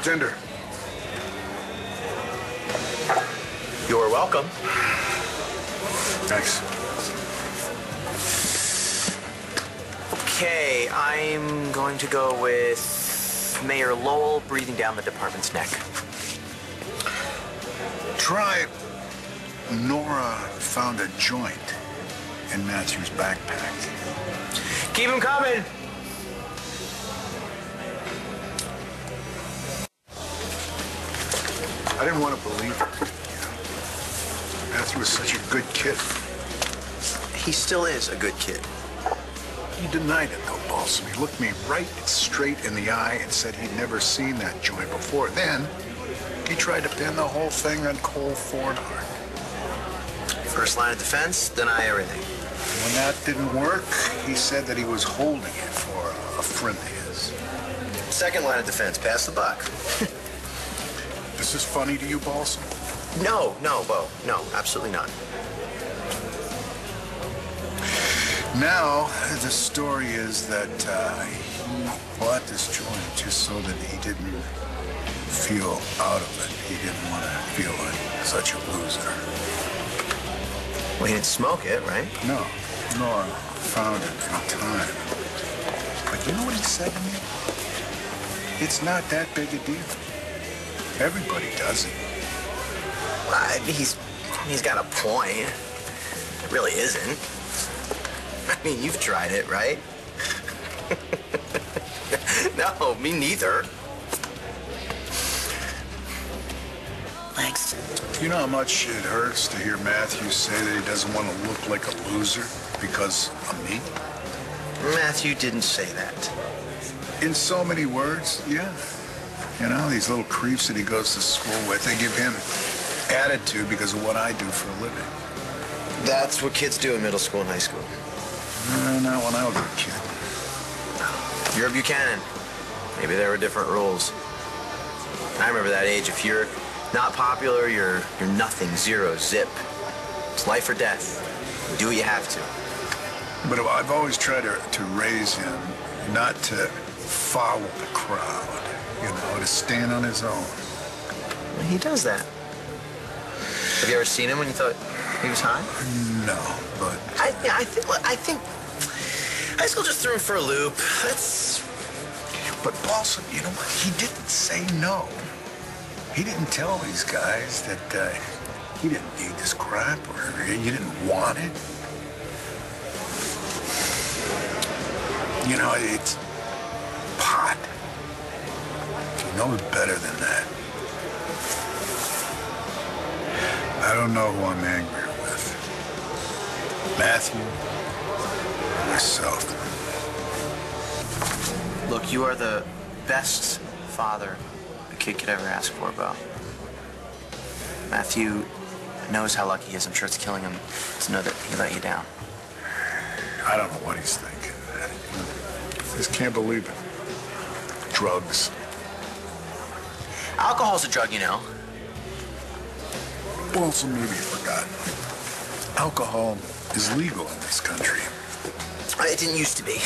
Bartender. You're welcome. Thanks. Okay, I'm going to go with Mayor Lowell breathing down the department's neck. Try Nora found a joint in Matthew's backpack. Keep him coming. I didn't want to believe it. Matthew was such a good kid. He still is a good kid. He denied it, though, Balsam. He looked me right straight in the eye and said he'd never seen that joint before. Then, he tried to pin the whole thing on Cole Fornhart. First line of defense, deny everything. When that didn't work, he said that he was holding it for a friend of his. Second line of defense, pass the buck. This is funny to you, Balsam? No, Bo. No, absolutely not. Now, the story is that he bought this joint just so that he didn't feel out of it. He didn't want to feel like such a loser. Well, he didn't smoke it, right? No, Nora found it in time. But you know what he said to me? It's not that big a deal. Everybody does it. He's got a point. It really isn't. I mean, you've tried it, right? No, me neither. Thanks. You know how much it hurts to hear Matthew say that he doesn't want to look like a loser because of me? Matthew didn't say that. In so many words, yeah. You know, these little creeps that he goes to school with, they give him attitude because of what I do for a living. That's what kids do in middle school and high school. Not when I was a kid. You're a Buchanan. Maybe there were different rules. I remember that age. If you're not popular, you're nothing, zero, zip. It's life or death. Do what you have to. But I've always tried to raise him not to follow the crowd, you know, to stand on his own. Well, he does that. Have you ever seen him when you thought he was high? No, but I think high school just threw him for a loop. But Balsam, you know what? He didn't say no. He didn't tell these guys that he didn't need this crap or you didn't want it. You know, it's pot. He knows better than that. I don't know who I'm angrier with. Matthew or myself. Look, you are the best father a kid could ever ask for, Bo. Matthew knows how lucky he is. I'm sure it's killing him to know that he let you down. I don't know what he's thinking. I just can't believe it. Drugs. Alcohol's a drug, you know. Well, so maybe you forgot. Alcohol is legal in this country. It didn't used to be.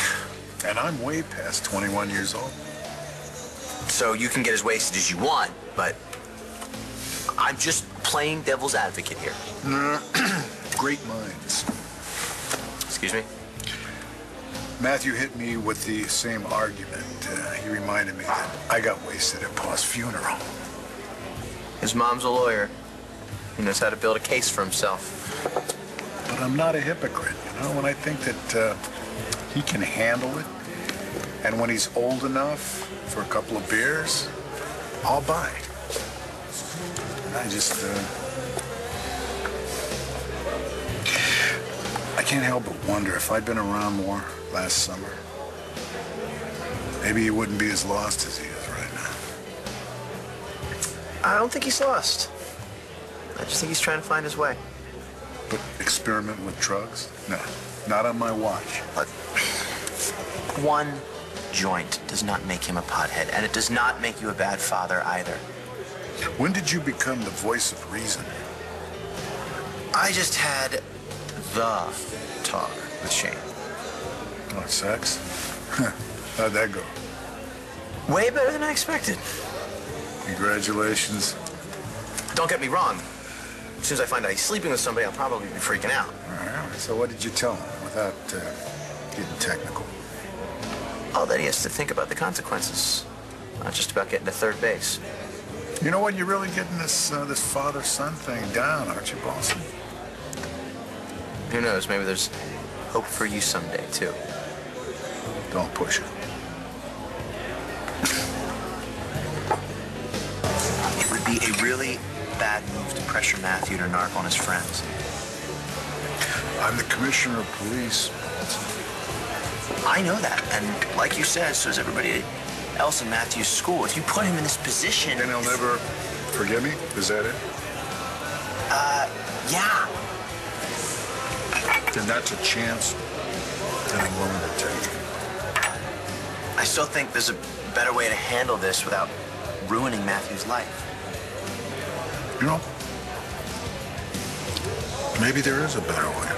And I'm way past 21 years old. So you can get as wasted as you want, but I'm just playing devil's advocate here. Great minds. Excuse me? Matthew hit me with the same argument. He reminded me that I got wasted at Pa's funeral. His mom's a lawyer. He knows how to build a case for himself. But I'm not a hypocrite, you know, when I think that he can handle it. And when he's old enough for a couple of beers, I'll buy. I just, I can't help but wonder if I'd been around more last summer, maybe he wouldn't be as lost as he is right now. I don't think he's lost. I just think he's trying to find his way. But experiment with drugs? No, not on my watch. But one joint does not make him a pothead, and it does not make you a bad father either. When did you become the voice of reason? I just had the talk with Shane. Oh, sex? How'd that go? Way better than I expected. Congratulations. Don't get me wrong. As soon as I find out he's sleeping with somebody, I'll probably be freaking out. All right. So what did you tell him without getting technical? Oh, that he has to think about the consequences, not just about getting to third base. You know what? You're really getting this father-son thing down, aren't you, Boston? Who knows? Maybe there's hope for you someday, too. Don't push it. It would be a really bad move to pressure Matthew to narc on his friends. I'm the commissioner of police. I know that, and like you said, so is everybody else in Matthew's school. If you put him in this position... And he'll never forgive me? Is that it? Yeah. Then that's a chance that I'm willing to take. I still think there's a better way to handle this without ruining Matthew's life. You know, maybe there is a better way.